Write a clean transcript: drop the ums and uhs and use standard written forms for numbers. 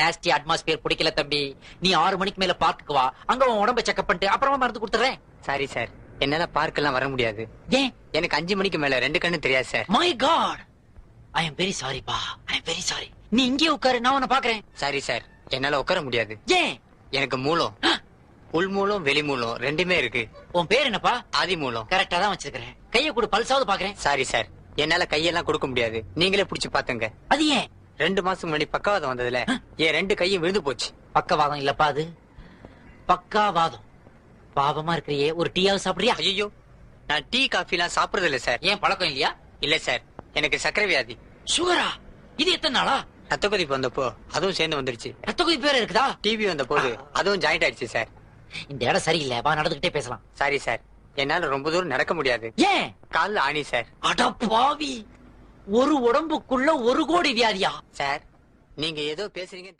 Nasty atmosphere பிடிக்கல தம்பி. நீ 6 மணிக்கு மேல பார்க்குக்கு வா. அங்க உன் உடம்ப செக்அப் பண்ணிட்டு அப்புறமா மருந்து கொடுத்துறேன். சாரி சார், என்னால பார்க் எல்லாம் வர முடியாது. ஏன்? எனக்கு 5 மணிக்கு மேல 2 கண்ணு தெரியாது sir. My god, I am very sorry பா, ஐ எம் வெரி சாரி. நீ இங்கே உட்காரு, நான் உன்னை பாக்குறேன். சாரி சார், என்னால உட்கார முடியாது. ஏன்? எனக்கு மூலம், உள் மூலம் வெளி மூலம் ரெண்டுமே இருக்கு. உன் பேர் என்னப்பா? ஆதி மூலம். கரெக்டா தான் வச்சிருக்கிறேன். கைய கொடு, பல்சாவது பாக்குறேன். சாரி சார், என்னால கையெல்லாம் கொடுக்க முடியாது. நீங்களே புடிச்சு பாத்துங்க. அது ஏன்? 2 மாசம் முன்னாடி பக்கவாதம் வந்ததுல என் 2 கையும் விழுந்து போச்சு. பக்கவாதம் இல்லப்பா, அது பக்காவாதம். பாவமா இருக்கிறியே, ஒரு டீயாவது சாப்பிடுறியா? ஐயோ, நான் டீ காஃபி எல்லாம் சாப்பிடுறது இல்ல சார். ஏன், பழக்கம் இல்லையா? இல்ல சார், எனக்கு சக்கரை வியாதி. சுகரா? இது எத்தனை நாளா? ரத்த கொதிப்பு வந்தப்போ அதுவும் சேர்ந்து வந்துருச்சு. ரத்த கொதிப்பு வேற இருக்குதா? டிவி வந்த போது அதுவும் ஜாயிண்ட் ஆயிடுச்சு சார். இந்த இடம் சரியில்லை, வா நடந்துகிட்டே பேசலாம். சாரி சார், என்னால ரொம்ப தூரம் நடக்க முடியாது. ஏன்? கால்ல ஆணி சார். அட பாவி, ஒரு உடம்புக்குள்ள 1 கோடி வியாதியா? சார், நீங்க ஏதோ பேசுறீங்க.